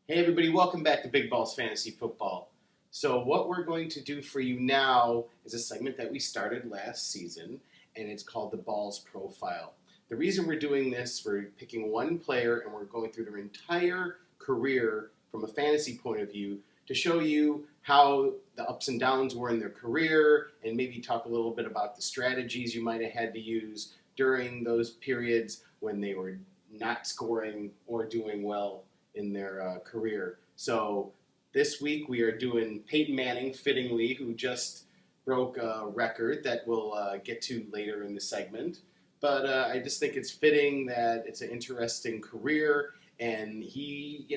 Hey everybody, welcome back to Big Balls Fantasy Football. So what we're going to do for you now is a segment that we started last season, and it's called the Balls Profile. The reason we're doing this, we're picking one player and we're going through their entire career from a fantasy point of view to show you how the ups and downs were in their career and maybe talk a little bit about the strategies you might have had to use during those periods when they were not scoring or doing well in their career. So this week we are doing Peyton Manning, fittingly, who just broke a record that we'll get to later in the segment. But I just think it's fitting that it's an interesting career, and he's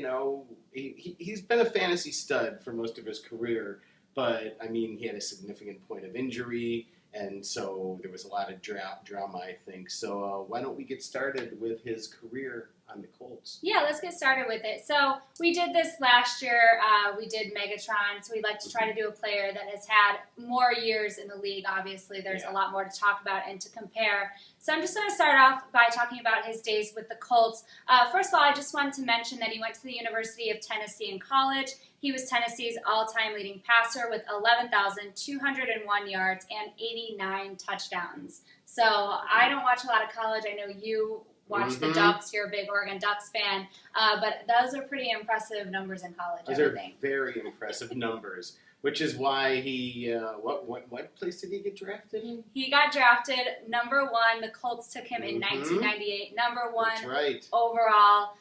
been a fantasy stud for most of his career. But I mean, he had a significant point of injury, and so there was a lot of drama, I think. So why don't we get started with his career on the Colts? Yeah, let's get started with it. So we did this last year. We did Megatron, so we like to try to do a player that has had more years in the league. Obviously, there's a lot more to talk about and to compare. So I'm just going to start off by talking about his days with the Colts. First of all, I just wanted to mention that he went to the University of Tennessee in college. He was Tennessee's all-time leading passer with 11,201 yards and 89 touchdowns. So I don't watch a lot of college. I know you watch the Ducks. You're a big Oregon Ducks fan. But those are pretty impressive numbers in college, Those are very impressive numbers, which is why he, what place did he get drafted in? He got drafted number 1. The Colts took him in 1998, number 1 overall.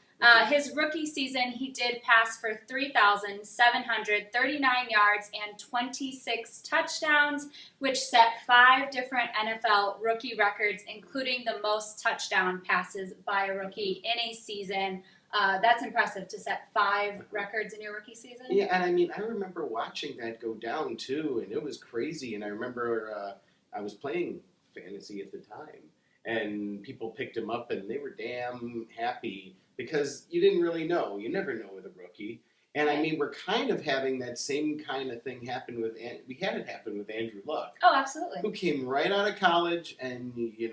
His rookie season, he did pass for 3,739 yards and 26 touchdowns, which set 5 different NFL rookie records, including the most touchdown passes by a rookie in a season. That's impressive to set 5 records in your rookie season. Yeah, and I mean, I remember watching that go down too, and it was crazy. And I remember I was playing fantasy at the time, and people picked him up, and they were damn happy because you didn't really know. You never know with a rookie. And I mean, we're kind of having that same kind of thing happen with, we had it happen with Andrew Luck. Oh, absolutely. Who came right out of college, and you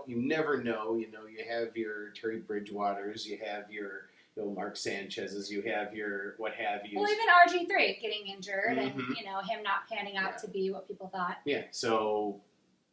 never know. You have your Terry Bridgewaters, you have your Mark Sanchez's, you have your what have you. Well, even RG3 getting injured and him not panning out to be what people thought. Yeah, so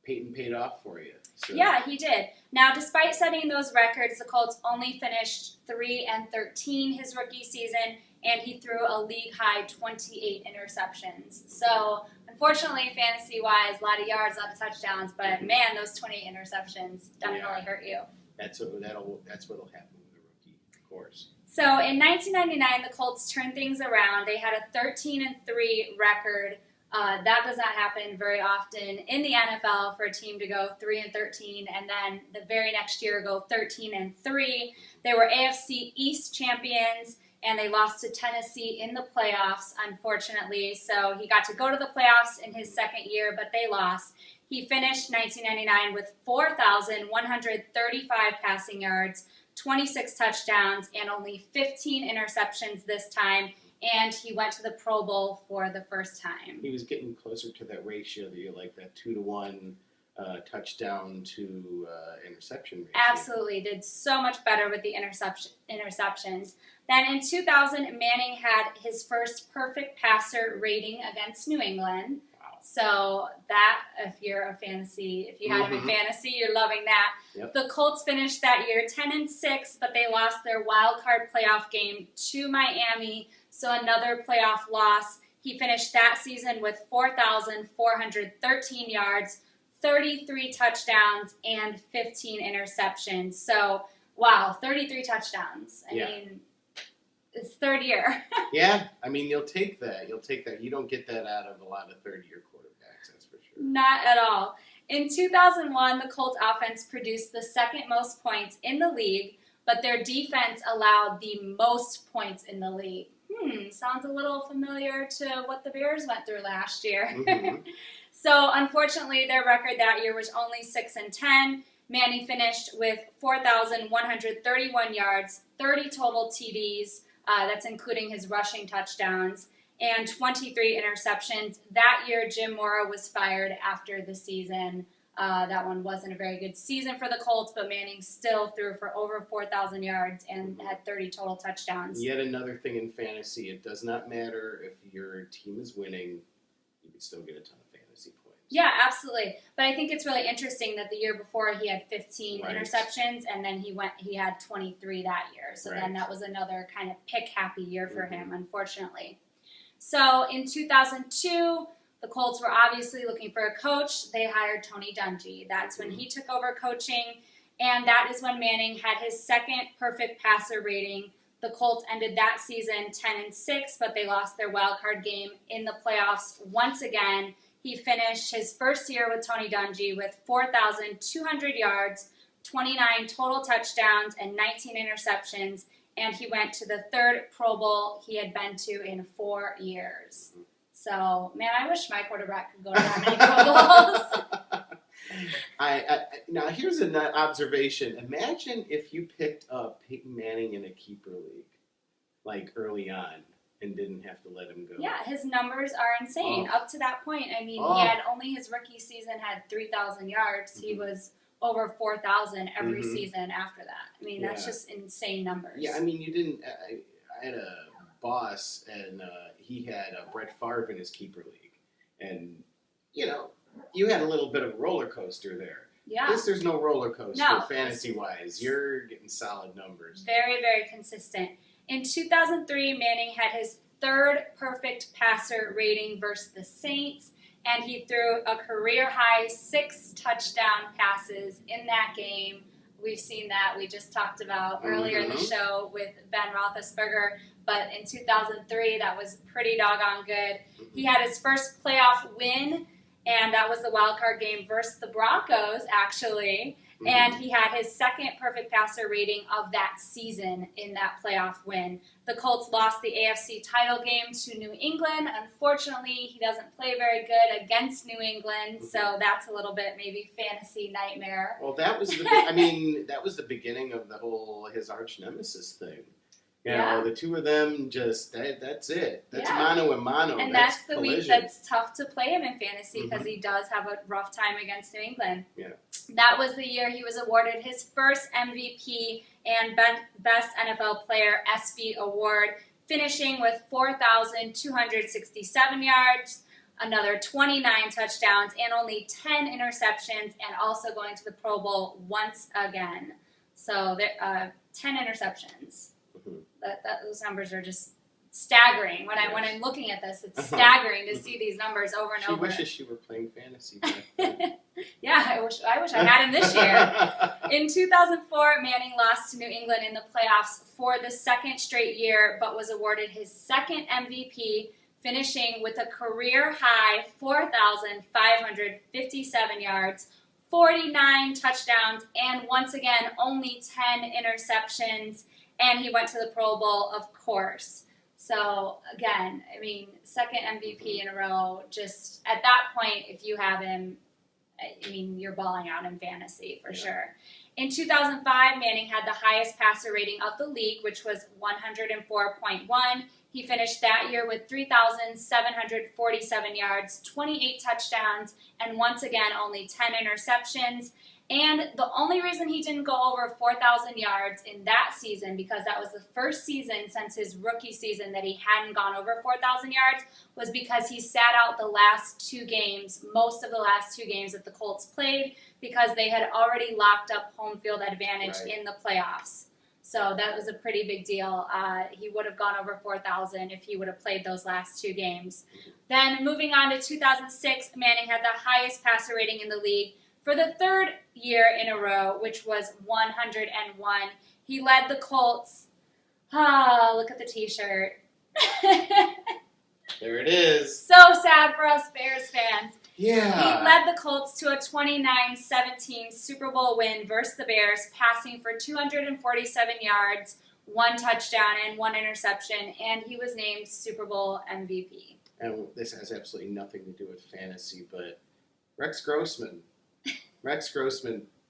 Peyton paid off for you. So. Yeah, he did. Now, despite setting those records, the Colts only finished 3-13 his rookie season, and he threw a league-high 28 interceptions. So, unfortunately, fantasy-wise, a lot of yards, a lot of touchdowns, but man, those 28 interceptions definitely hurt you. That's what'll happen with a rookie, of course. So, in 1999, the Colts turned things around. They had a 13-3 record. That does not happen very often in the NFL for a team to go 3-13 and then the very next year go 13-3. They were AFC East champions and they lost to Tennessee in the playoffs, unfortunately. So he got to go to the playoffs in his second year, but they lost. He finished 1999 with 4,135 passing yards, 26 touchdowns, and only 15 interceptions this time. And he went to the Pro Bowl for the first time. He was getting closer to that ratio that you like, that 2-to-1 touchdown to interception ratio. Absolutely. Did so much better with the interceptions. Then in 2000, Manning had his first perfect passer rating against New England. Wow. So that, if you had him in fantasy, you're loving that. Yep. The Colts finished that year 10-6, but they lost their wild card playoff game to Miami. So another playoff loss. He finished that season with 4,413 yards, 33 touchdowns, and 15 interceptions. So, wow, 33 touchdowns. I mean, it's third year. Yeah, I mean, you'll take that. You don't get that out of a lot of third-year quarterbacks, that's for sure. Not at all. In 2001, the Colts offense produced the second most points in the league, but their defense allowed the most points in the league. Sounds a little familiar to what the Bears went through last year. So, unfortunately, their record that year was only 6-10. Manning finished with 4,131 yards, 30 total TDs, that's including his rushing touchdowns, and 23 interceptions. That year, Jim Mora was fired after the season. That one wasn't a very good season for the Colts, but Manning still threw for over 4,000 yards and had 30 total touchdowns. Yet another thing in fantasy, it does not matter if your team is winning, you can still get a ton of fantasy points. Yeah, absolutely. But I think it's really interesting that the year before he had 15 interceptions, and then he had 23 that year. So then that was another kind of pick-happy year for him, unfortunately. So in 2002, the Colts were obviously looking for a coach. They hired Tony Dungy. That's when he took over coaching, and that is when Manning had his second perfect passer rating. The Colts ended that season 10-6, but they lost their wild card game in the playoffs once again. He finished his first year with Tony Dungy with 4,200 yards, 29 total touchdowns, and 19 interceptions, and he went to the third Pro Bowl he had been to in 4 years. So, man, I wish my quarterback could go to that many Pro Bowls. Now, here's an observation. Imagine if you picked up Peyton Manning in a keeper league, like early on, and didn't have to let him go. Yeah, his numbers are insane. Up to that point, I mean, he had only his rookie season had 3,000 yards. He was over 4,000 every season after that. I mean, that's just insane numbers. Yeah, I mean, you didn't. I had a boss, and he had Brett Favre in his keeper league, and you had a little bit of a roller coaster there. Yeah. There's no roller coaster fantasy wise. You're getting solid numbers. Very, very consistent. In 2003, Manning had his third perfect passer rating versus the Saints, and he threw a career-high 6 touchdown passes in that game. We've seen that. We just talked about earlier in the show with Ben Roethlisberger. But in 2003, that was pretty doggone good. He had his first playoff win, and that was the wild card game versus the Broncos, actually. And he had his second perfect passer rating of that season in that playoff win. The Colts lost the AFC title game to New England. Unfortunately, he doesn't play very good against New England, so that's a little bit maybe fantasy nightmare. Well, that was that was the beginning of the whole his arch nemesis thing. You know, the two of them just, that's it. That's mano a mano. And that's the week that's tough to play him in fantasy because he does have a rough time against New England. Yeah. That was the year he was awarded his first MVP and Best NFL Player ESPY award, finishing with 4,267 yards, another 29 touchdowns, and only 10 interceptions, and also going to the Pro Bowl once again. So 10 interceptions. Those numbers are just staggering. When I'm looking at this, it's staggering to see these numbers over and over. She wishes she were playing fantasy back then. Yeah, I wish I had him this year. In 2004, Manning lost to New England in the playoffs for the second straight year, but was awarded his second MVP, finishing with a career-high 4,557 yards, 49 touchdowns, and once again, only 10 interceptions. And he went to the Pro Bowl, of course. So, again, I mean, second MVP in a row. Just at that point, if you have him, I mean, you're balling out in fantasy for sure. In 2005, Manning had the highest passer rating of the league, which was 104.1. He finished that year with 3,747 yards, 28 touchdowns, and once again, only 10 interceptions. And the only reason he didn't go over 4,000 yards in that season, because that was the first season since his rookie season that he hadn't gone over 4,000 yards, was because he sat out the last 2 games, most of the last 2 games that the Colts played, because they had already locked up home field advantage in the playoffs. So that was a pretty big deal. He would have gone over 4,000 if he would have played those last 2 games. Then moving on to 2006, Manning had the highest passer rating in the league for the third year in a row, which was 101. He led the Colts. Look at the t-shirt. There it is. So sad for us Bears fans. Yeah. He led the Colts to a 29-17 Super Bowl win versus the Bears, passing for 247 yards, 1 touchdown, and 1 interception, and he was named Super Bowl MVP. And this has absolutely nothing to do with fantasy, but Rex Grossman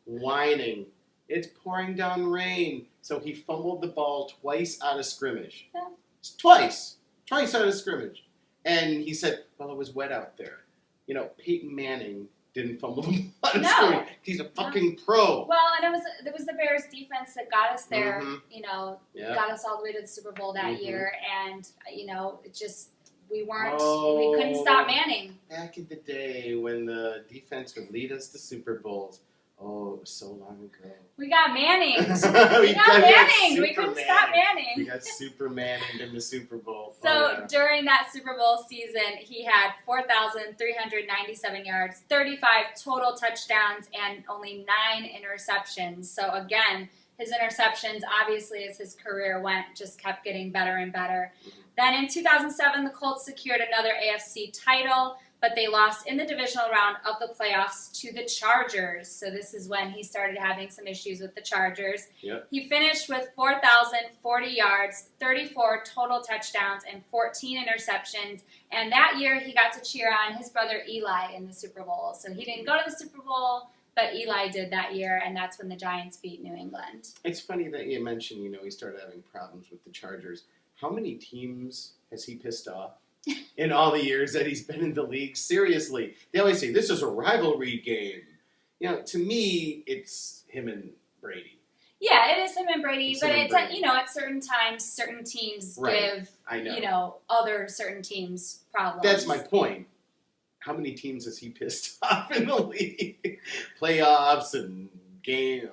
whining. It's pouring down rain. So he fumbled the ball twice out of scrimmage. Yeah. Twice out of scrimmage. And he said, well, it was wet out there. You know, Peyton Manning didn't fumble the ball. No. He's a fucking pro. Well, and it was the Bears defense that got us there, Yeah. got us all the way to the Super Bowl that year. And, it just, we couldn't stop Manning. Back in the day when the defense would lead us to Super Bowls. Oh, it was so long ago. We got Manning. We got Manning. We couldn't stop Manning. We got Super Manning in the Super Bowl. So during that Super Bowl season, he had 4,397 yards, 35 total touchdowns, and only 9 interceptions. So again, his interceptions, obviously, as his career went, just kept getting better and better. Then in 2007, the Colts secured another AFC title, but they lost in the divisional round of the playoffs to the Chargers. So this is when he started having some issues with the Chargers. Yep. He finished with 4,040 yards, 34 total touchdowns, and 14 interceptions. And that year, he got to cheer on his brother Eli in the Super Bowl. So he didn't go to the Super Bowl, but Eli did that year, and that's when the Giants beat New England. It's funny that you mentioned, he started having problems with the Chargers. How many teams has he pissed off in all the years that he's been in the league? Seriously. They always say, this is a rivalry game. To me, it's him and Brady. Yeah, it is him and Brady, but at certain times, certain teams give, other certain teams problems. That's my point. How many teams has he pissed off in the league? Playoffs and game,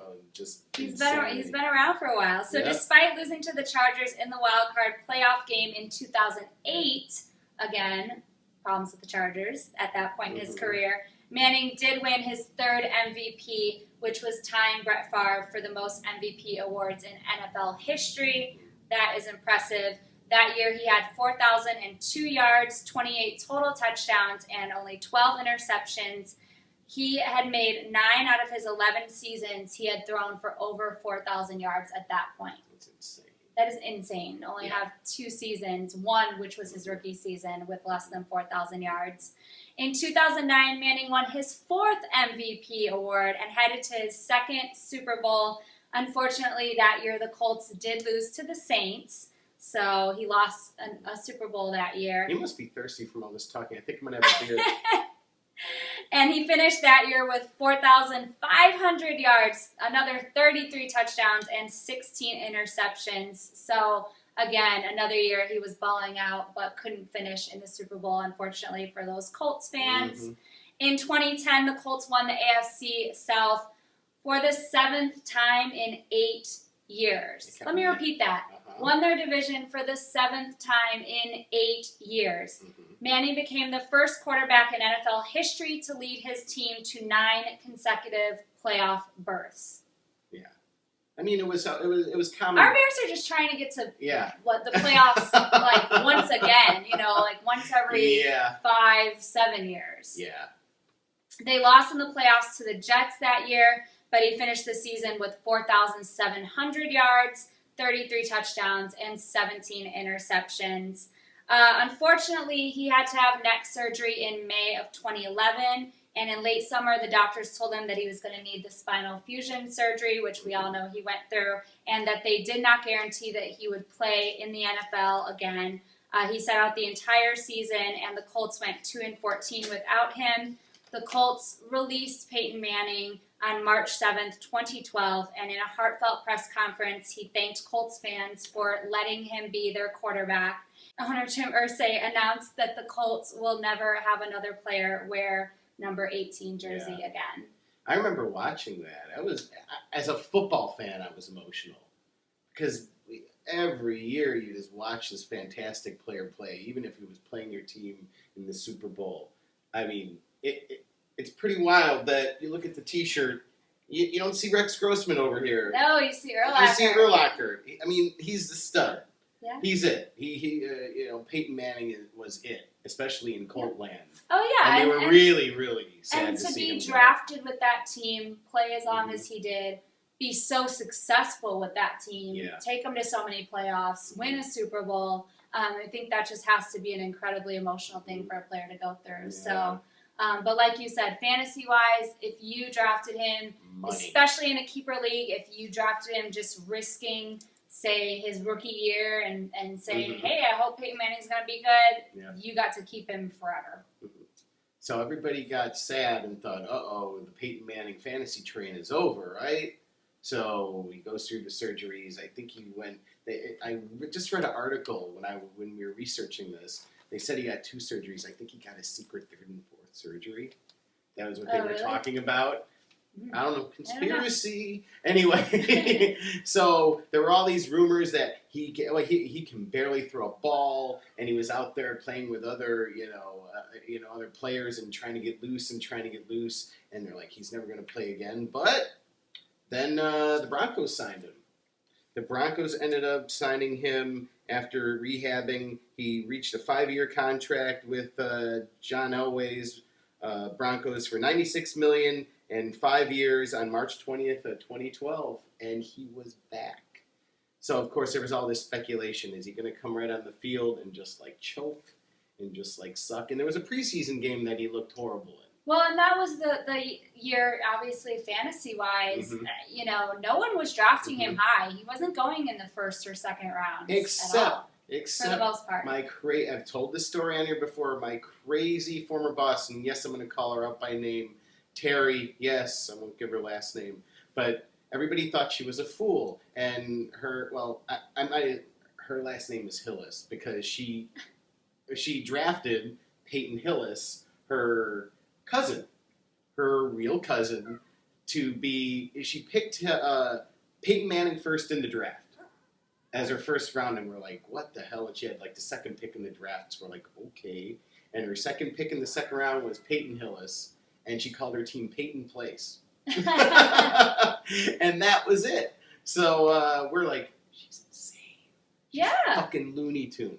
He's been around for a while. So despite losing to the Chargers in the wild card playoff game in 2008, again, problems with the Chargers at that point in his career, Manning did win his 3rd MVP, which was tying Brett Favre for the most MVP awards in NFL history. That is impressive. That year he had 4,002 yards, 28 total touchdowns, and only 12 interceptions. He had made 9 out of his 11 seasons. He had thrown for over 4,000 yards at that point. That's insane. That is insane. Only have 2 seasons, one which was his rookie season with less than 4,000 yards. In 2009, Manning won his 4th MVP award and headed to his 2nd Super Bowl. Unfortunately, that year the Colts did lose to the Saints, so he lost a Super Bowl that year. You must be thirsty from all this talking. I think I'm going to have a beer. And he finished that year with 4,500 yards, another 33 touchdowns, and 16 interceptions. So, again, another year he was balling out but couldn't finish in the Super Bowl, unfortunately, for those Colts fans. In 2010, the Colts won the AFC South for the 7th time in 8 years. Let me repeat that. Won their division for the 7th time in 8 years. Manning became the first quarterback in NFL history to lead his team to 9 consecutive playoff berths. Yeah, I mean it was common. Our Bears are just trying to get to the playoffs once again. Once every 5-7 years. Yeah, they lost in the playoffs to the Jets that year, but he finished the season with 4,700 yards, 33 touchdowns, and 17 interceptions. Unfortunately, he had to have neck surgery in May of 2011, and in late summer, the doctors told him that he was going to need the spinal fusion surgery, which we all know he went through, and that they did not guarantee that he would play in the NFL again. He sat out the entire season, and the Colts went 2-14 without him. The Colts released Peyton Manning on March 7th, 2012, and in a heartfelt press conference, he thanked Colts fans for letting him be their quarterback. Owner Jim Irsay announced that the Colts will never have another player wear number 18 jersey again. I remember watching that. As a football fan, I was emotional because every year you just watch this fantastic player play, even if he was playing your team in the Super Bowl. I mean, it's pretty wild that you look at the T-shirt, you don't see Rex Grossman over here. No, you see Urlacher. You see Urlacher. I mean, he's the stud. Yeah. He's it. Peyton Manning was it, especially in Colt land. Oh, yeah. And they were really, really sad to see him. And to be drafted with that team, play as long as he did, be so successful with that team, take them to so many playoffs, win a Super Bowl. I think that just has to be an incredibly emotional thing for a player to go through. Yeah. So, but like you said, fantasy-wise, if you drafted him, especially in a keeper league, if you drafted him just risking, say, his rookie year and saying, hey, I hope Peyton Manning's going to be good, you got to keep him forever. So everybody got sad and thought, uh-oh, the Peyton Manning fantasy train is over, right? So he goes through the surgeries. I think he went. I just read an article when we were researching this. They said he got 2 surgeries. I think he got a secret 3rd and 4th surgery. That was what they were really? talking about. I don't know, conspiracy. Anyway, so there were all these rumors that he can barely throw a ball, and he was out there playing with other other players and trying to get loose, and they're like, he's never going to play again. But then the Broncos signed him. The Broncos ended up signing him after rehabbing. He reached a 5-year contract with John Elway's Broncos for $96 million and 5 years on March 20th of 2012, and he was back. So of course there was all this speculation: is he going to come right on the field and just like choke and just like suck? And there was a preseason game that he looked horrible in. Well, and that was the year, obviously, fantasy-wise. Mm-hmm. No one was drafting him high. He wasn't going in the 1st or 2nd rounds Except at all, for the most part. I've told this story on here before. My crazy former boss, and yes, I'm going to call her out by name, Terry. Yes, I won't give her last name, but everybody thought she was a fool. And her last name is Hillis because she drafted Peyton Hillis, her cousin, her real cousin, to be. She picked Peyton Manning first in the draft as her first round, and we're like, what the hell? And she had like the 2nd pick in the draft, so we're like, okay. And her 2nd pick in the 2nd round was Peyton Hillis, and she called her team Peyton Place. And that was it. So we're like, she's insane. She's fucking Looney Tune.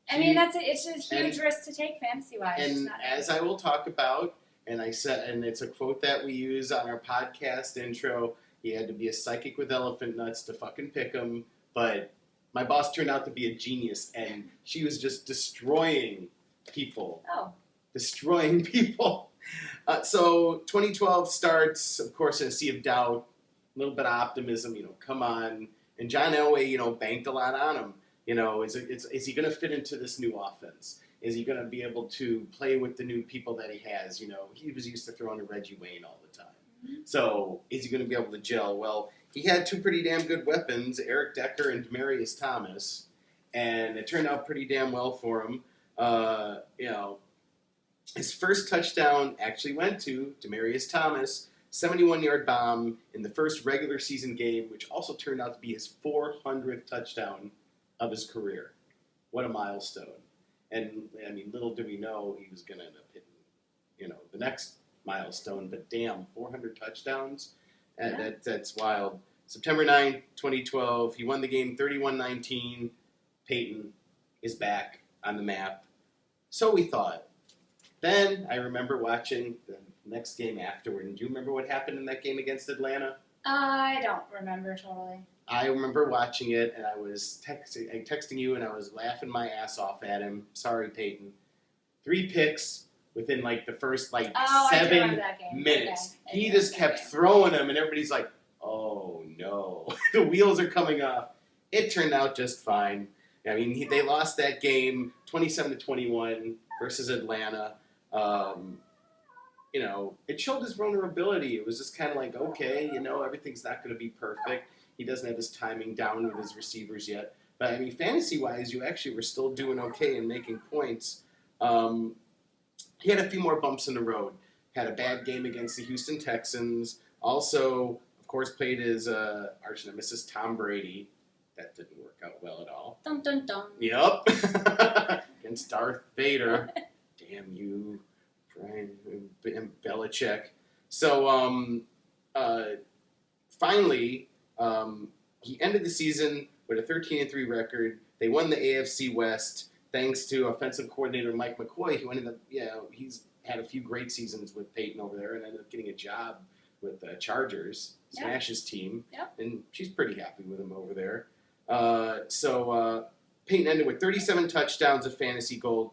I mean, it's a huge risk to take fantasy-wise. And as I will talk about, and it's a quote that we use on our podcast intro, you had to be a psychic with elephant nuts to fucking pick them. But my boss turned out to be a genius, and she was just destroying people. Oh. Destroying people. So 2012 starts, of course, in a sea of doubt, a little bit of optimism, come on. And John Elway, banked a lot on him. Is he going to fit into this new offense? Is he going to be able to play with the new people that he has? He was used to throwing to Reggie Wayne all the time. Mm-hmm. So is he going to be able to gel? Well, he had 2 pretty damn good weapons, Eric Decker and Demaryius Thomas, and it turned out pretty damn well for him. His first touchdown actually went to Demaryius Thomas, 71-yard bomb in the first regular season game, which also turned out to be his 400th touchdown of his career. What a milestone. And, I mean, little did we know he was going to end up hitting, the next milestone. But, damn, 400 touchdowns? Yeah. That's wild. September 9th, 2012, he won the game 31-19. Peyton is back on the map. So we thought. Then I remember watching the next game afterward. And do you remember what happened in that game against Atlanta? I don't remember totally. I remember watching it, and I was texting you, and I was laughing my ass off at him. Sorry, Peyton. 3 picks within, like, the first, 7 minutes. Okay. He just kept throwing them, and everybody's like, oh, no. The wheels are coming off. It turned out just fine. I mean, they lost that game 27-21 versus Atlanta. It showed his vulnerability. It was just kind of like, okay, everything's not going to be perfect. He doesn't have his timing down with his receivers yet. But, I mean, fantasy-wise, you actually were still doing okay and making points. He had a few more bumps in the road. Had a bad game against the Houston Texans. Also, of course, played his arch nemesis, Tom Brady. That didn't work out well at all. Dun, dun, dun. Yep. Against Darth Vader. Damn you, Brian Belichick. So, finally, he ended the season with a 13-3 record. They won the AFC West thanks to offensive coordinator Mike McCoy, who ended up, he's had a few great seasons with Peyton over there and ended up getting a job with the Chargers, Smash's team. Yep. And she's pretty happy with him over there. So Peyton ended with 37 touchdowns of fantasy gold,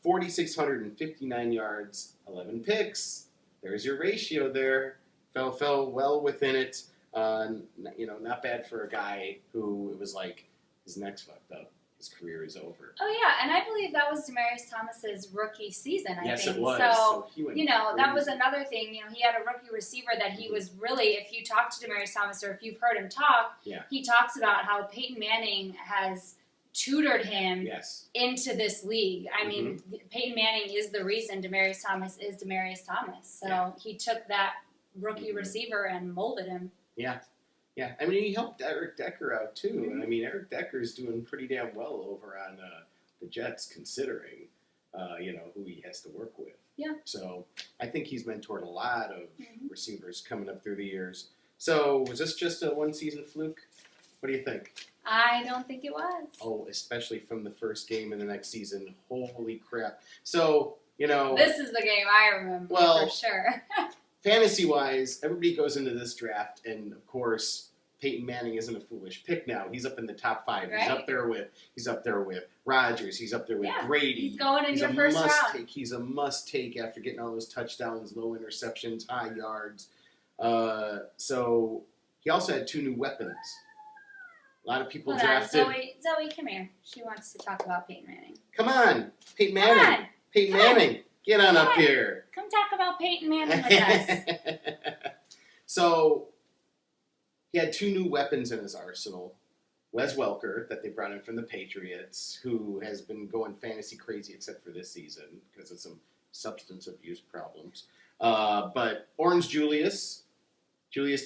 4,659 yards, 11 picks. There's your ratio there. Fell well within it. Not bad for a guy who it was like his neck's fucked up. his career is over. Oh yeah, and I believe that was Demaryius Thomas's rookie season. I Yes, think. it was. So he went that crazy. was another thing. He had a rookie receiver that he was really. If you talk to Demaryius Thomas, or if you've heard him talk, he talks about how Peyton Manning has tutored him into this league. I mean, Peyton Manning is the reason Demaryius Thomas is Demaryius Thomas. So he took that rookie receiver and molded him. Yeah. Yeah, I mean, he helped Eric Decker out, too. And, I mean, Eric Decker's doing pretty damn well over on the Jets, considering, who he has to work with. Yeah. So, I think he's mentored a lot of receivers coming up through the years. So, was this just a one-season fluke? What do you think? I don't think it was. Oh, especially from the first game in the next season. Holy crap. So, This is the game I remember, for sure. Fantasy-wise, everybody goes into this draft, and of course, Peyton Manning isn't a foolish pick now. He's up in the top 5. Right. He's up there with Rodgers. He's up there with Brady. He's going in your first round. He's a must-take after getting all those touchdowns, low interceptions, high yards. So he also had 2 new weapons. A lot of people drafted. Zoe, come here. She wants to talk about Peyton Manning. Come on, Peyton Manning. Come on. Peyton Manning. Get on up here. Come talk about Peyton Manning with us. So, he had 2 new weapons in his arsenal. Wes Welker, that they brought in from the Patriots, who has been going fantasy crazy except for this season because of some substance abuse problems. But Orange Julius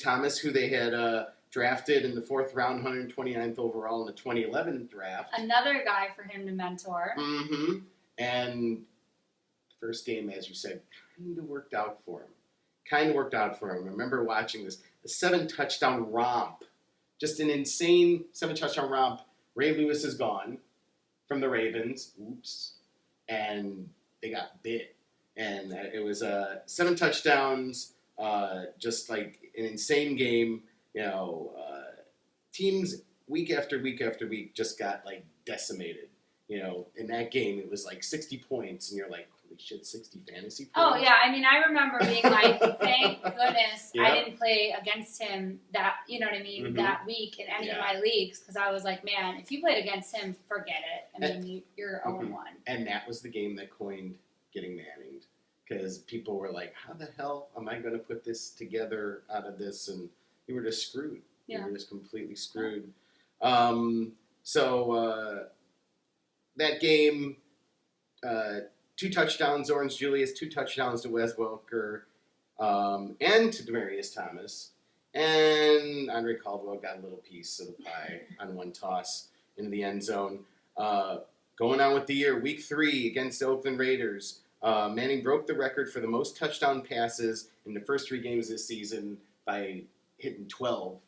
Thomas, who they had drafted in the 4th round, 129th overall in the 2011 draft. Another guy for him to mentor. Mm-hmm. And first game, as you said, kind of worked out for him. I remember watching this. The 7-touchdown romp. Just an insane 7-touchdown romp. Ray Lewis is gone from the Ravens. Oops. And they got bit. And it was 7 touchdowns, just like an insane game. Teams week after week after week just got like decimated. In that game, it was like 60 points, and you're like, holy shit, 60 fantasy points? Oh, yeah. I mean, I remember being like, thank goodness I didn't play against him that week in any of my leagues, because I was like, man, if you played against him, forget it. I mean, you're 0-1. And that was the game that coined getting Manninged, because people were like, how the hell am I going to put this together out of this? And you were just screwed. Yeah. You were just completely screwed. That game, 2 touchdowns, Orange Julius, 2 touchdowns to Wes Welker, and to Demaryius Thomas. And Andre Caldwell got a little piece of the pie on one toss into the end zone. Going on with the year, week 3 against the Oakland Raiders. Manning broke the record for the most touchdown passes in the first 3 games this season by hitting 12.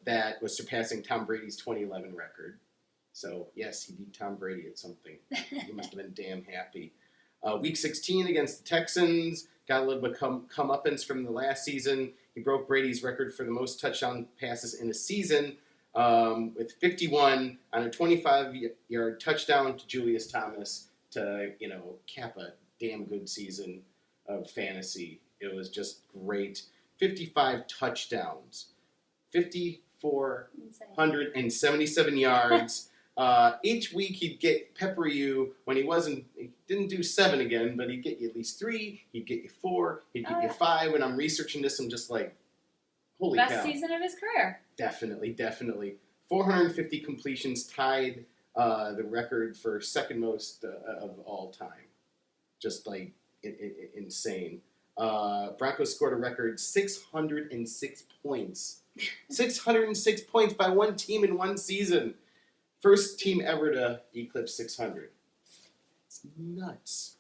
That was surpassing Tom Brady's 2011 record. So, yes, he beat Tom Brady at something. He must have been damn happy. Week 16 against the Texans. Got a little bit comeuppance from the last season. He broke Brady's record for the most touchdown passes in a season with 51 on a 25-yard touchdown to Julius Thomas to, cap a damn good season of fantasy. It was just great. 55 touchdowns. 5,477 yards. Each week he'd pepper you when he didn't do 7 again, but he'd get you at least 3, he'd get you 4, he'd get you 5. When I'm researching this, I'm just like, holy cow. Best season of his career. Definitely. 450 completions, tied the record for second most of all time. Just like insane. Broncos scored a record 606 points. 606 points by one team in one season. First team ever to eclipse 600. It's nuts.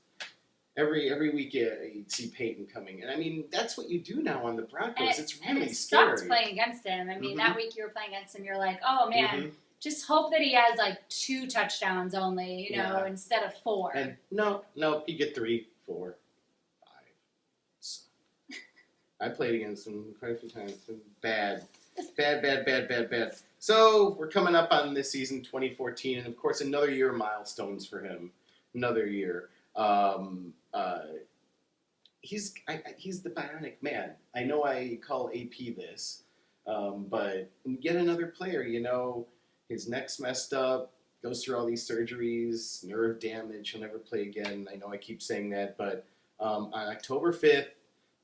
Every week you'd see Peyton coming. And I mean, that's what you do now on the Broncos. It's really scary. And it sucked playing against him. I mean, that week you were playing against him, you're like, oh man, just hope that he has like 2 touchdowns only, instead of 4. And no, you get 3, 4, 5. I played against him quite a few times. Bad. So we're coming up on this season, 2014, and of course another year of milestones for him. Another year. He's the bionic man. I know I call AP this, but yet another player. His neck's messed up. Goes through all these surgeries, nerve damage. He'll never play again. I know I keep saying that, but on October 5th,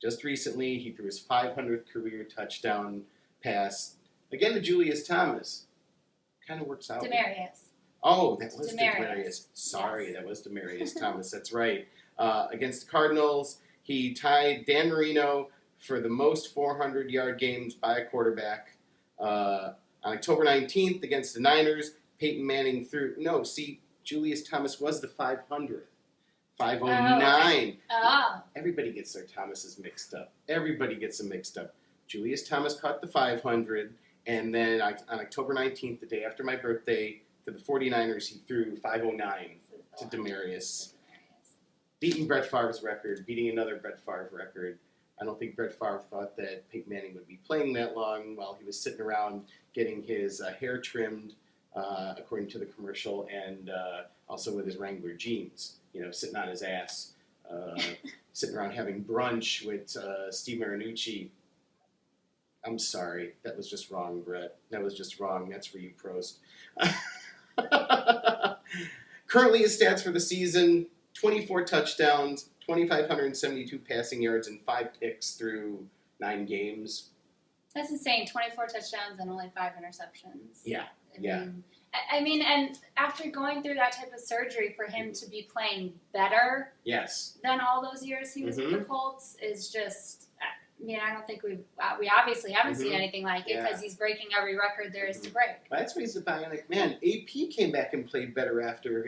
just recently, he threw his 500th career touchdown pass again to Julius Thomas. Kind of works out. Demarius. Oh, that was Demarius. Sorry, yes. That was Demarius Thomas. That's right. Against the Cardinals, he tied Dan Marino for the most 400-yard games by a quarterback. On October 19th, against the Niners, Peyton Manning threw... No, see, Julius Thomas was the 500th. 509. Oh. Everybody gets their Thomases mixed up. Everybody gets them mixed up. Julius Thomas caught the 500, and then on October 19th, the day after my birthday, to the 49ers, he threw 509 to Demarius. Beating Brett Favre's record, beating another Brett Favre record. I don't think Brett Favre thought that Peyton Manning would be playing that long while he was sitting around getting his hair trimmed, according to the commercial, and also with his Wrangler jeans, sitting on his ass, sitting around having brunch with Steve Marinucci. I'm sorry. That was just wrong, Brett. That was just wrong. That's for you, Prost. Currently, his stats for the season, 24 touchdowns, 2,572 passing yards, and 5 picks through 9 games. That's insane. 24 touchdowns and only 5 interceptions. Yeah. I mean, and after going through that type of surgery, for him to be playing better than all those years he was with the Colts is just... I mean, I don't think we obviously haven't seen anything like it because he's breaking every record there is to break. Well, that's why he's a bionic man. AP came back and played better after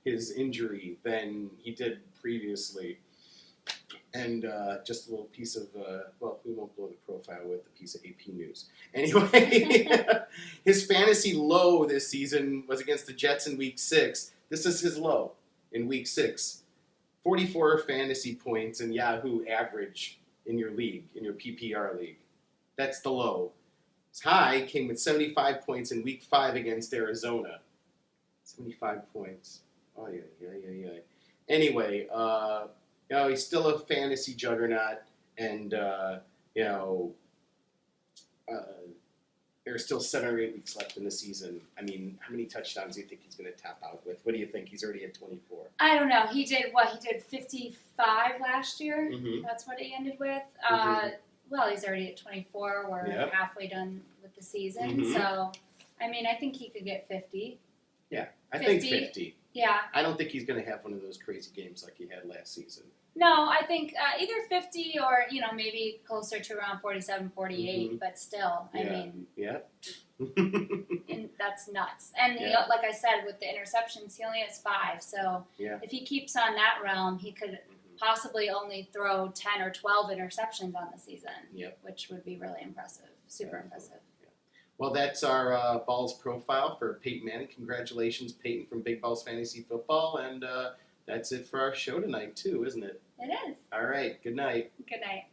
his injury than he did previously. And just a little piece of, we won't blow the profile with a piece of AP news. Anyway, his fantasy low this season was against the Jets in Week 6. This is his low in Week 6. 44 fantasy points in Yahoo average in your league, in your PPR league. That's the low. His high came with 75 points in Week 5 against Arizona. 75 points. Oh, yeah. Anyway, he's still a fantasy juggernaut, and, there's still 7 or 8 weeks left in the season. I mean, how many touchdowns do you think he's going to tap out with? What do you think? He's already at 24. I don't know. He did 55 last year. Mm-hmm. That's what he ended with. Well, he's already at 24. We're halfway done with the season. Mm-hmm. So, I mean, I think he could get 50. Yeah, I think 50. Yeah. I don't think he's going to have one of those crazy games like he had last season. No, I think either 50 or, maybe closer to around 47, 48, but still, I mean. Yeah. And that's nuts. And, like I said, with the interceptions, he only has 5. So if he keeps on that realm, he could possibly only throw 10 or 12 interceptions on the season, which would be really impressive. Super impressive. Well, that's our Balls profile for Peyton Manning. Congratulations, Peyton, from Big Balls Fantasy Football. And that's it for our show tonight, too, isn't it? It is. All right. Good night. Good night.